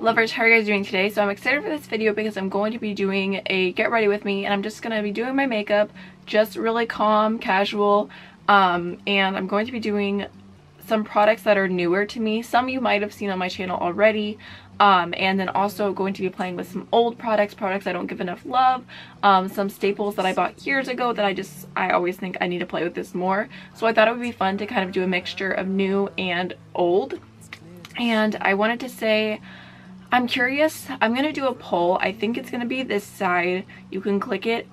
lovers, how are you guys doing today? So I'm excited for this video because I'm going to be doing a get ready with me, and I'm just going to be doing my makeup just really calm, casual, and I'm going to be doing some products that are newer to me. Some you might have seen on my channel already, and then also going to be playing with some old products I don't give enough love, some staples that I bought years ago that I always think I need to play with this more. So I thought it would be fun to kind of do a mixture of new and old. And I wanted to say, I'm curious, I'm going to do a poll. I think it's going to be this side. You can click it.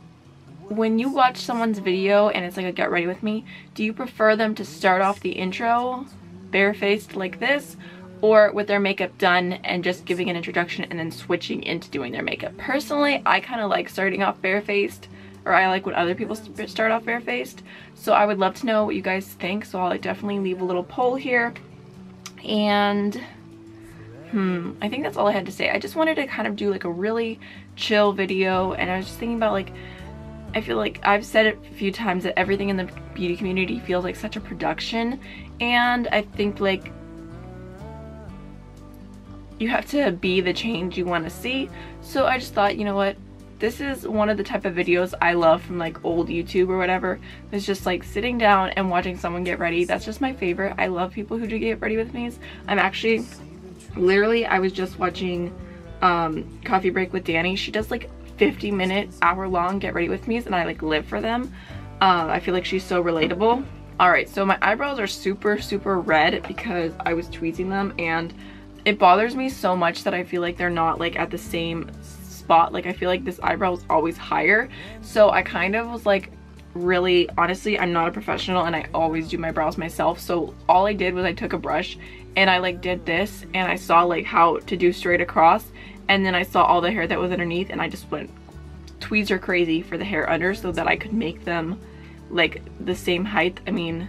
When you watch someone's video and it's like a get ready with me, do you prefer them to start off the intro barefaced like this, or with their makeup done and just giving an introduction and then switching into doing their makeup? Personally, I kind of like starting off barefaced, or I like when other people start off barefaced. So I would love to know what you guys think. So I'll definitely leave a little poll here. And I think that's all I had to say. I just wanted to kind of do like a really chill video, and I was just thinking about, like, I feel like I've said it a few times that everything in the beauty community feels like such a production, and I think like you have to be the change you want to see. So I just thought, you know what, this is one of the type of videos I love from like old YouTube or whatever. It's just like sitting down and watching someone get ready. That's just my favorite. I love people who do get ready with me. I'm actually, literally, I was just watching Coffee Break with Danny. She does like 50-minute, hour-long get ready with me's, and I like live for them. I feel like she's so relatable. Alright, so my eyebrows are super red because I was tweezing them, and it bothers me so much that I feel like they're not like at the same spot. Like I feel like this eyebrow is always higher, so I kind of was like, really, honestly, I'm not a professional and I always do my brows myself. So all I did was I took a brush and I like did this, and I saw like how to do straight across, and then I saw all the hair that was underneath, and I just went tweezer crazy for the hair under so that I could make them like the same height. I mean,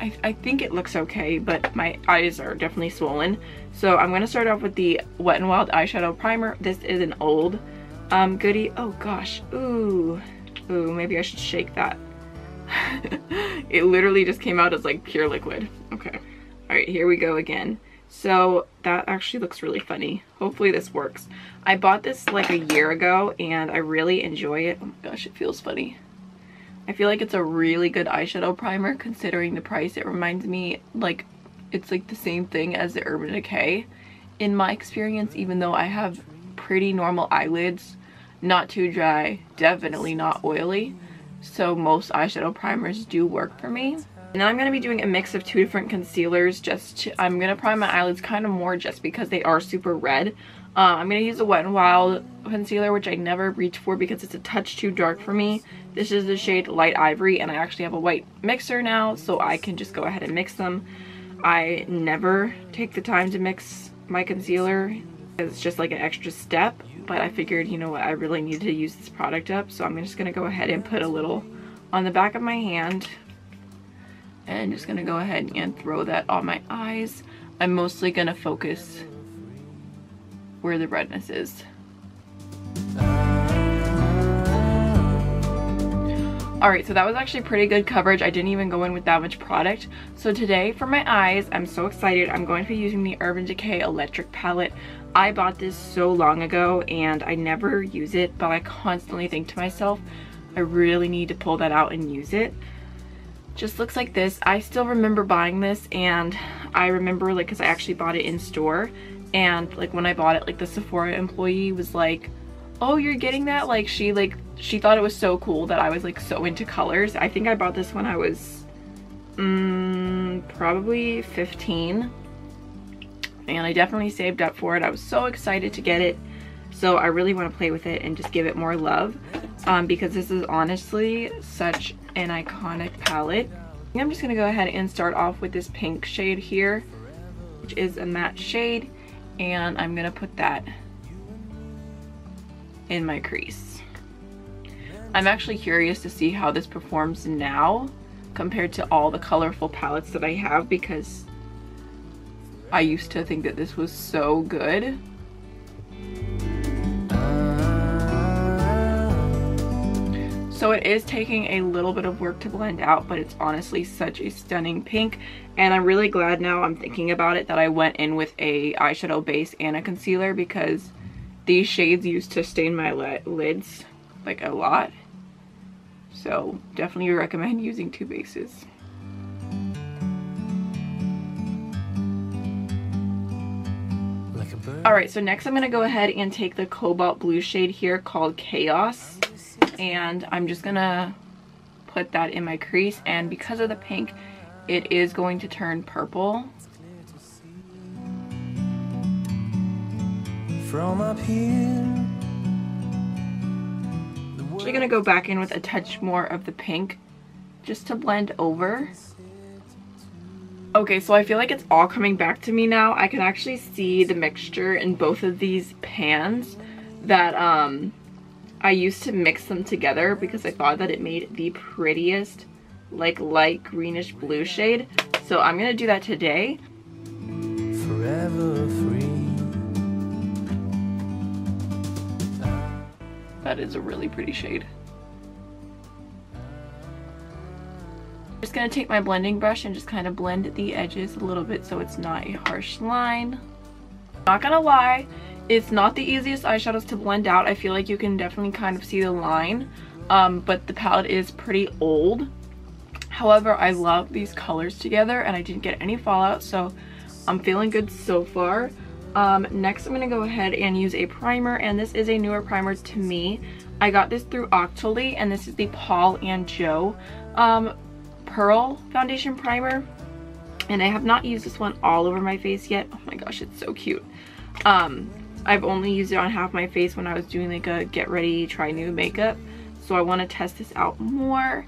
I think it looks okay, but my eyes are definitely swollen. So I'm going to start off with the Wet n Wild eyeshadow primer. This is an old goodie. Oh gosh, ooh, maybe I should shake that. It literally just came out as like pure liquid. Okay, all right, here we go again. So that actually looks really funny. Hopefully this works. I bought this like a year ago and I really enjoy it. Oh my gosh, it feels funny. I feel like it's a really good eyeshadow primer considering the price. It reminds me like it's like the same thing as the Urban Decay in my experience, even though I have pretty normal eyelids, not too dry, definitely not oily. So most eyeshadow primers do work for me. And then I'm going to be doing a mix of two different concealers. I'm going to prime my eyelids kind of more just because they are super red. I'm going to use the Wet n Wild concealer, which I never reach for because it's a touch too dark for me. This is the shade Light Ivory, and I actually have a white mixer now, so I can just go ahead and mix them. I never take the time to mix my concealer. It's just like an extra step, but I figured, you know what, I really need to use this product up, so I'm just going to go ahead and put a little on the back of my hand. And just gonna go ahead and throw that on my eyes. I'm mostly gonna focus where the redness is. Alright, so that was actually pretty good coverage. I didn't even go in with that much product. So today for my eyes, I'm so excited. I'm going to be using the Urban Decay Electric Palette. I bought this so long ago and I never use it, but I constantly think to myself, I really need to pull that out and use it. Just looks like this. I still remember buying this, and I remember like, because I actually bought it in store, and like when I bought it, like the Sephora employee was like, oh, you're getting that? Like she thought it was so cool that I was like so into colors. I think I bought this when I was probably 15, and I definitely saved up for it. I was so excited to get it, so I really want to play with it and just give it more love, because this is honestly such an iconic palette. I'm just gonna go ahead and start off with this pink shade here, which is a matte shade, and I'm gonna put that in my crease. I'm actually curious to see how this performs now compared to all the colorful palettes that I have, because I used to think that this was so good. So it is taking a little bit of work to blend out, but it's honestly such a stunning pink. And I'm really glad now I'm thinking about it that I went in with a eyeshadow base and a concealer, because these shades used to stain my lids like a lot. So definitely recommend using 2 bases. Alright, so next I'm going to go ahead and take the cobalt blue shade here called Chaos, and I'm just going to put that in my crease, and because of the pink it is going to turn purple. From up here, I'm actually going to go back in with a touch more of the pink just to blend over. Okay, so I feel like it's all coming back to me now. I can actually see the mixture in both of these pans that I used to mix them together because I thought that it made the prettiest like light greenish blue shade. So I'm gonna do that today. Forever free. That is a really pretty shade. I'm just going to take my blending brush and just kind of blend the edges a little bit so it's not a harsh line. Not gonna lie, it's not the easiest eyeshadows to blend out. I feel like you can definitely kind of see the line, but the palette is pretty old. However, I love these colors together and I didn't get any fallout, so I'm feeling good so far. Next I'm going to go ahead and use a primer, and this is a newer primer to me. I got this through Octoly, and this is the Paul and Joe Pearl foundation primer, and I have not used this one all over my face yet. Oh my gosh, it's so cute. I've only used it on half my face when I was doing like a get ready try new makeup, so I want to test this out more.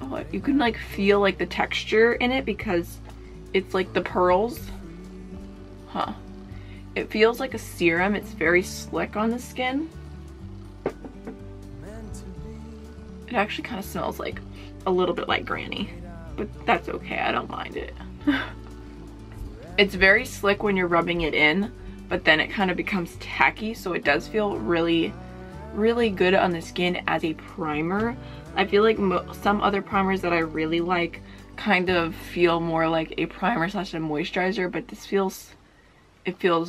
Oh, you can like feel like the texture in it because it's like the pearls. It feels like a serum. It's very slick on the skin. It actually kind of smells like a little bit like Granny, but that's okay, I don't mind it. It's very slick when you're rubbing it in, but then it kind of becomes tacky, so it does feel really good on the skin as a primer. I feel like some other primers that I really like kind of feel more like a primer slash a moisturizer, but this feels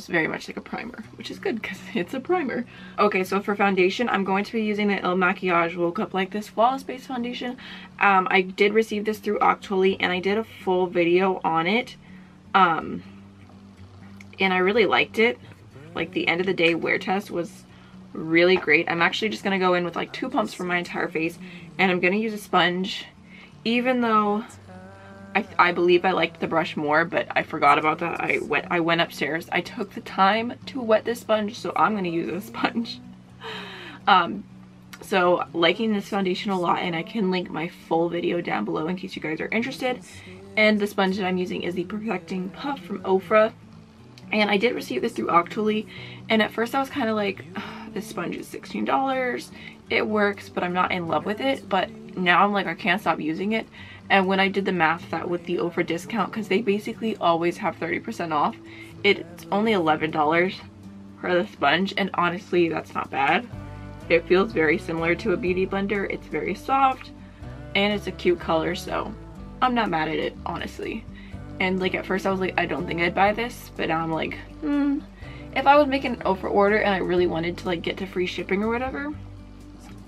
very much like a primer, which is good because it's a primer. Okay, so for foundation, I'm going to be using the Makiage Woke Up Like This Flawless Base Foundation. I did receive this through Octoly, and I did a full video on it. And I really liked it. Like, the end of the day wear test was really great. I'm actually just going to go in with like 2 pumps for my entire face, and I'm going to use a sponge, even though I believe I liked the brush more, but I forgot about that. I went upstairs. I took the time to wet this sponge, so I'm going to use a sponge. So liking this foundation a lot, and I can link my full video down below in case you guys are interested. And the sponge that I'm using is the Perfecting Puff from Ofra. And I did receive this through Octoly, and at first I was kind of like, this sponge is $16. It works, but I'm not in love with it. But now I'm like, I can't stop using it. And when I did the math that with the Ofra discount, because they basically always have 30% off, it's only $11 for the sponge, and honestly that's not bad. It feels very similar to a beauty blender. It's very soft and it's a cute color, so I'm not mad at it, honestly. And like at first I was like, I don't think I'd buy this, but now I'm like, if I was making an Ofra order and I really wanted to like get to free shipping or whatever,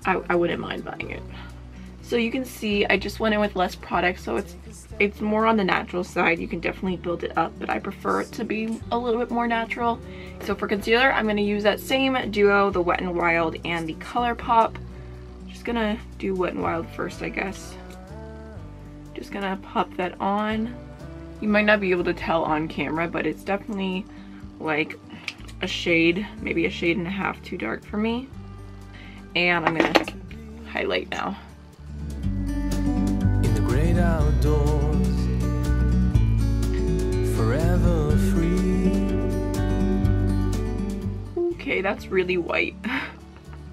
I wouldn't mind buying it. So you can see I just went in with less product, so it's more on the natural side. You can definitely build it up, but I prefer it to be a little bit more natural. So for concealer, I'm going to use that same duo, the Wet n Wild and the ColourPop. Just gonna do Wet n Wild first, I guess. Just gonna pop that on. You might not be able to tell on camera, but it's definitely like a shade, maybe a shade and a half too dark for me. And I'm gonna highlight now. Outdoors, forever free. Okay, that's really white.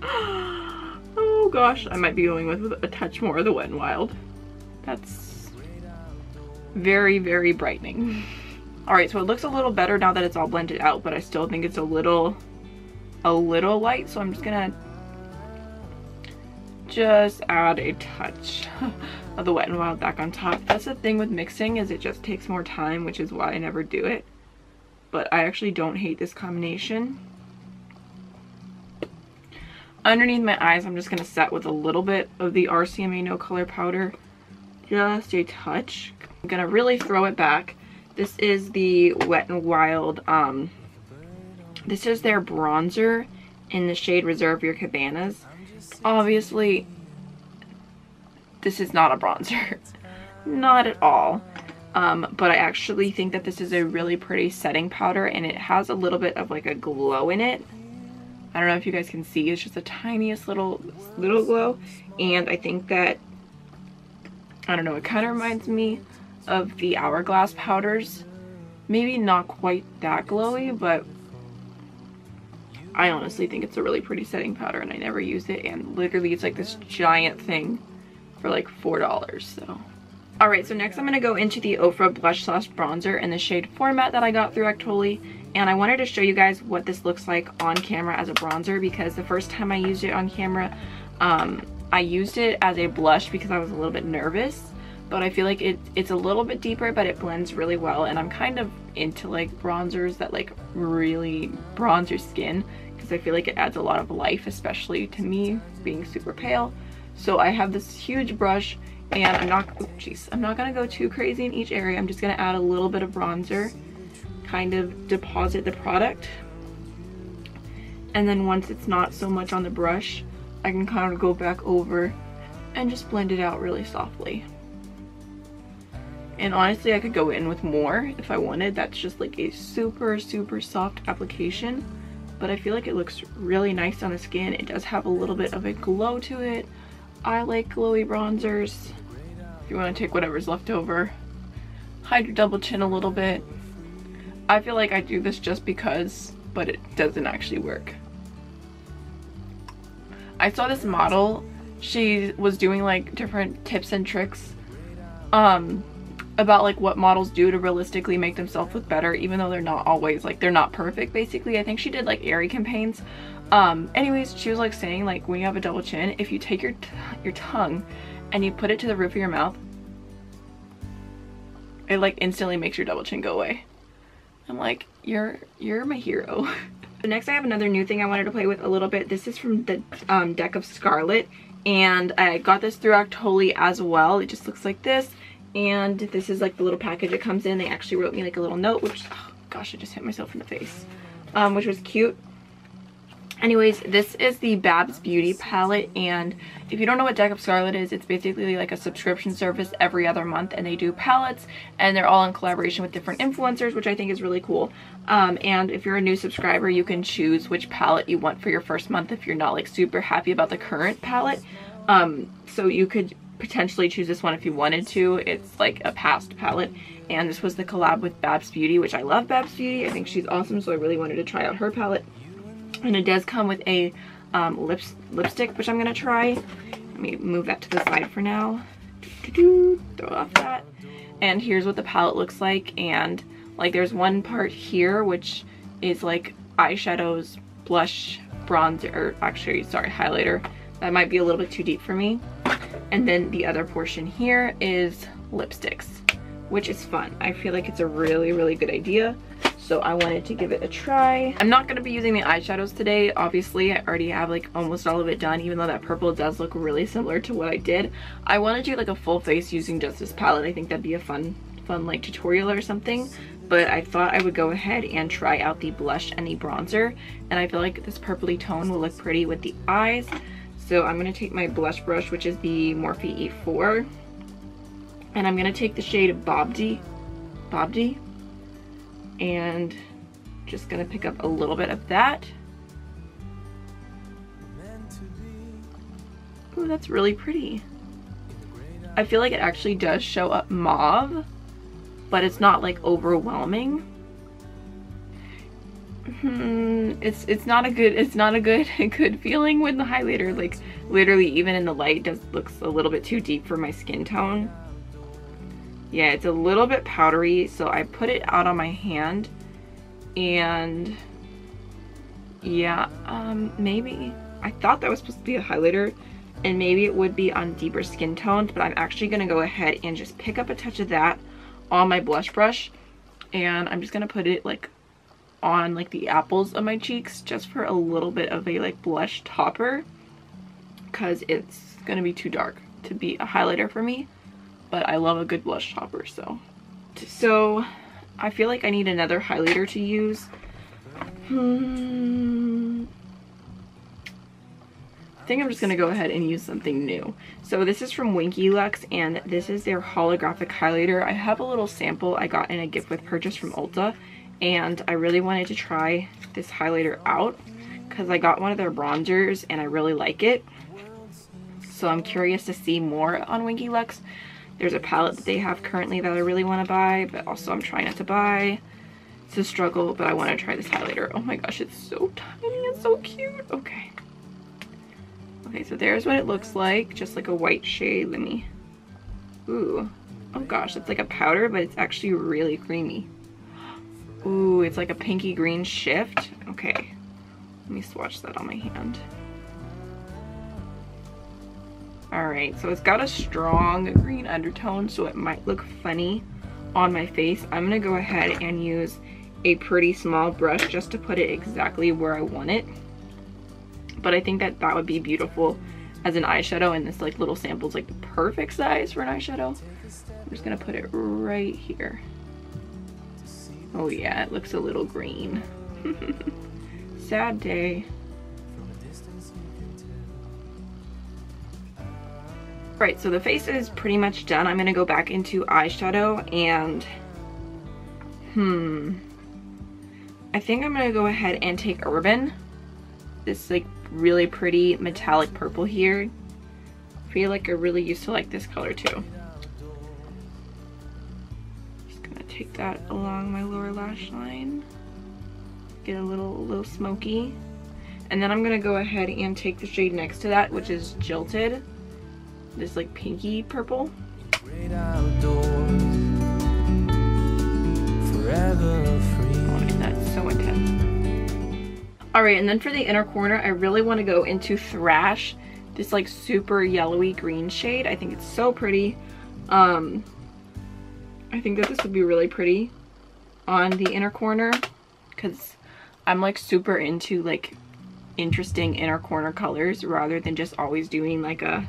Oh gosh, I might be going with a touch more of the Wet n Wild. That's very brightening. Alright, so it looks a little better now that it's all blended out, but I still think it's a little light, so I'm just gonna just add a touch of the Wet n Wild back on top. That's the thing with mixing, is it just takes more time, which is why I never do it. But I actually don't hate this combination. Underneath my eyes, I'm just going to set with a little bit of the RCMA No Color Powder. Just a touch. I'm going to really throw it back. This is the Wet n Wild, this is their bronzer in the shade Reserve Your Cabanas. Obviously, this is not a bronzer. Not at all. But I actually think that this is a really pretty setting powder, and it has a little bit of like a glow in it. I don't know if you guys can see, it's just the tiniest little glow. And I think that, I don't know, it kind of reminds me of the Hourglass powders. Maybe not quite that glowy, but I honestly think it's a really pretty setting powder, and I never use it, and literally it's like this giant thing for like $4, so. Alright, so next I'm going to go into the Ofra Blush Slash Bronzer in the shade Format that I got through Octoly, and I wanted to show you guys what this looks like on camera as a bronzer, because the first time I used it on camera, I used it as a blush because I was a little bit nervous, but I feel like it's a little bit deeper, but it blends really well, and I'm kind of into like bronzers that like really bronze your skin, because I feel like it adds a lot of life, especially to me being super pale. So I have this huge brush, and I'm not gonna go too crazy in each area. I'm just gonna add a little bit of bronzer, kind of deposit the product, and then once it's not so much on the brush, I can kind of go back over and just blend it out really softly. And honestly, I could go in with more if I wanted. That's just like a super soft application, but I feel like it looks really nice on the skin. It does have a little bit of a glow to it. I like glowy bronzers. If you want to take whatever's left over, hide your double chin a little bit. I feel like I do this just because, but it doesn't actually work. I saw this model, she was doing like different tips and tricks about like what models do to realistically make themselves look better, even though they're not always like, they're not perfect basically. I think she did like airy campaigns. Anyways, she was like saying like when you have a double chin, if you take your tongue and you put it to the roof of your mouth, it like instantly makes your double chin go away. I'm like, you're my hero. Next I have another new thing I wanted to play with a little bit. This is from the deck of Scarlet, and I got this through Octoly as well. It just looks like this, and this is like the little package it comes in. They actually wrote me like a little note, which, oh gosh, I just hit myself in the face, which was cute. Anyways, this is the Babs Beauty palette, and if you don't know what Deck of Scarlet is, it's basically like a subscription service every other month, and they do palettes, and they're all in collaboration with different influencers, which I think is really cool. And if you're a new subscriber, you can choose which palette you want for your first month if you're not like super happy about the current palette. So you could potentially choose this one if you wanted to. It's like a past palette, and this was the collab with Babs Beauty, which I love Babs Beauty. I think she's awesome, so I really wanted to try out her palette. And it does come with a lipstick, which I'm going to try. Let me move that to the side for now. Throw off that. And here's what the palette looks like. And like there's one part here which is like eyeshadows, blush, bronzer, or actually, sorry, highlighter. That might be a little bit too deep for me. And then the other portion here is lipsticks, which is fun. I feel like it's a really good idea. So I wanted to give it a try. I'm not going to be using the eyeshadows today. Obviously, I already have like almost all of it done, even though that purple does look really similar to what I did. I want to do like a full face using just this palette. I think that'd be a fun like tutorial or something. But I thought I would go ahead and try out the blush and the bronzer. And I feel like this purpley tone will look pretty with the eyes. So I'm going to take my blush brush, which is the Morphe E4. And I'm going to take the shade Bobdi. And just gonna pick up a little bit of that. Oh, that's really pretty. I feel like it actually does show up mauve, but it's not like overwhelming. It's not a good feeling with the highlighter. Like literally even in the light looks a little bit too deep for my skin tone. Yeah, it's a little bit powdery, so I put it out on my hand, and yeah, maybe. I thought that was supposed to be a highlighter, and maybe it would be on deeper skin tones, but I'm actually going to go ahead and just pick up a touch of that on my blush brush, and I'm just going to put it like on like the apples of my cheeks just for a little bit of a like blush topper, because it's going to be too dark to be a highlighter for me, but I love a good blush topper. So I feel like I need another highlighter to use. I think I'm just gonna go ahead and use something new. So this is from WinkyLux, and this is their holographic highlighter. I have a little sample I got in a gift with purchase from Ulta, and I really wanted to try this highlighter out because I got one of their bronzers and I really like it. So I'm curious to see more on WinkyLux. There's a palette that they have currently that I really want to buy, but also I'm trying not to buy. It's a struggle, but I want to try this highlighter. Oh my gosh, it's so tiny and so cute. Okay. Okay, so there's what it looks like. Just like a white shade. Let me... Ooh. Oh gosh, it's like a powder, but it's actually really creamy. Ooh, it's like a pinky green shift. Okay. Let me swatch that on my hand. Alright, so it's got a strong green undertone, so it might look funny on my face. I'm going to go ahead and use a pretty small brush just to put it exactly where I want it. But I think that that would be beautiful as an eyeshadow, and this like little sample is like the perfect size for an eyeshadow. I'm just going to put it right here. Oh yeah, it looks a little green. Sad day. Right, so the face is pretty much done. I'm gonna go back into eyeshadow, and I think I'm gonna go ahead and take Urban. This like really pretty metallic purple here. I feel like I really used to like this color too. Just gonna take that along my lower lash line. Get a little smoky. And then I'm gonna go ahead and take the shade next to that, which is Jilted. This like pinky purple. Oh, that's so intense. Alright, and then for the inner corner, I really want to go into Thrash, this like super yellowy green shade. I think it's so pretty. I think that this would be really pretty on the inner corner, because I'm like super into like interesting inner corner colors rather than just always doing like a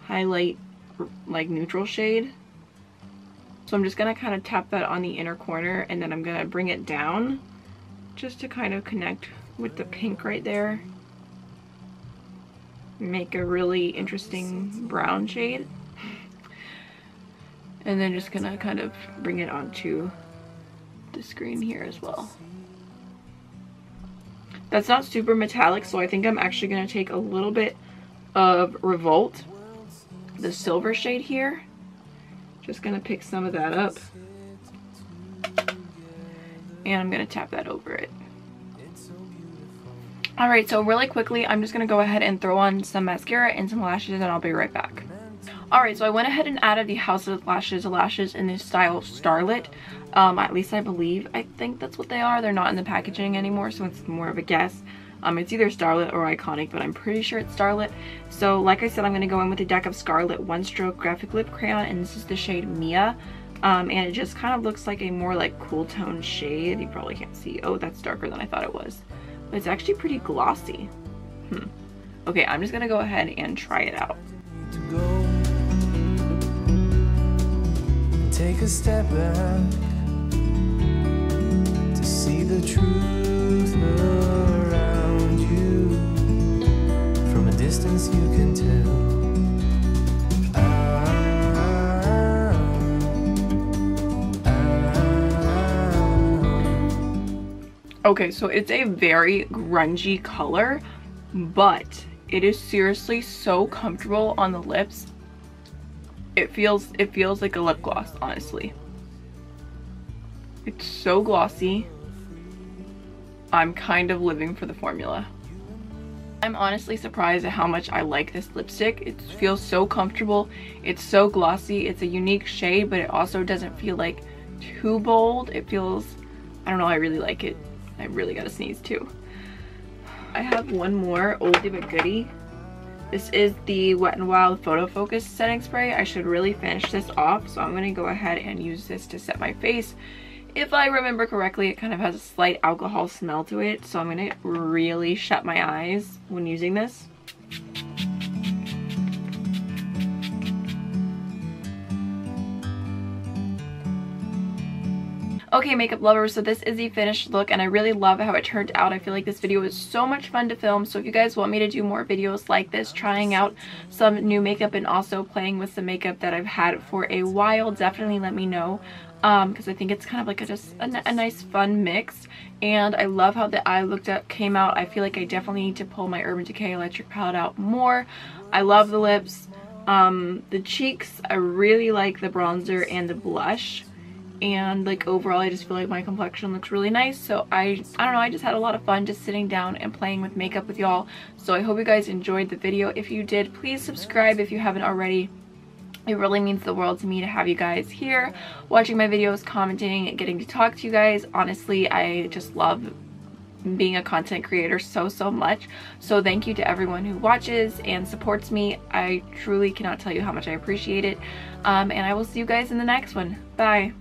highlight like neutral shade. So I'm just gonna kind of tap that on the inner corner, and then I'm gonna bring it down just to kind of connect with the pink right there. Make a really interesting brown shade. And then just gonna kind of bring it onto the screen here as well. That's not super metallic, so I think I'm actually gonna take a little bit of Revolt, the silver shade here. Just gonna pick some of that up, and I'm gonna tap that over it. Alright, so really quickly, I'm just gonna go ahead and throw on some mascara and some lashes, and I'll be right back. Alright, so I went ahead and added the House of Lashes in this style Starlit. At least I think that's what they are. They're not in the packaging anymore, so it's more of a guess. It's either Starlit or Iconic, but I'm pretty sure it's Starlit. So like I said, I'm going to go in with a deck of Scarlet One Stroke Graphic Lip Crayon, and this is the shade Mia. And it just kind of looks like a more like cool tone shade. You probably can't see. Oh, that's darker than I thought it was. But it's actually pretty glossy. Okay, I'm just going to go ahead and try it out. Take a step back to see the truth around you. From a distance you can tell. Okay, so it's a very grungy color, but it is seriously so comfortable on the lips. It feels like a lip gloss, honestly. It's so glossy. I'm kind of living for the formula. I'm honestly surprised at how much I like this lipstick. It feels so comfortable. It's so glossy. It's a unique shade, but it also doesn't feel like too bold. It feels, I don't know, I really like it. I really gotta sneeze too. I have one more oldie but goodie. This is the Wet n Wild Photo Focus setting spray. I should really finish this off, so I'm going to go ahead and use this to set my face. If I remember correctly, it kind of has a slight alcohol smell to it, so I'm going to really shut my eyes when using this. Okay, makeup lovers, so this is the finished look and I really love how it turned out. I feel like this video was so much fun to film, so if you guys want me to do more videos like this, trying out some new makeup and also playing with some makeup that I've had for a while, definitely let me know, because I think it's kind of like just a nice fun mix. And I love how the eye came out. I feel like I definitely need to pull my Urban Decay electric palette out more. I love the lips. The cheeks, I really like the bronzer and the blush. And like overall I just feel like my complexion looks really nice. So I don't know, I just had a lot of fun just sitting down and playing with makeup with y'all. So I hope you guys enjoyed the video. If you did, please subscribe if you haven't already. It really means the world to me to have you guys here watching my videos, commenting, getting to talk to you guys. Honestly, I just love being a content creator so much. So thank you to everyone who watches and supports me. I truly cannot tell you how much I appreciate it. And I will see you guys in the next one. Bye.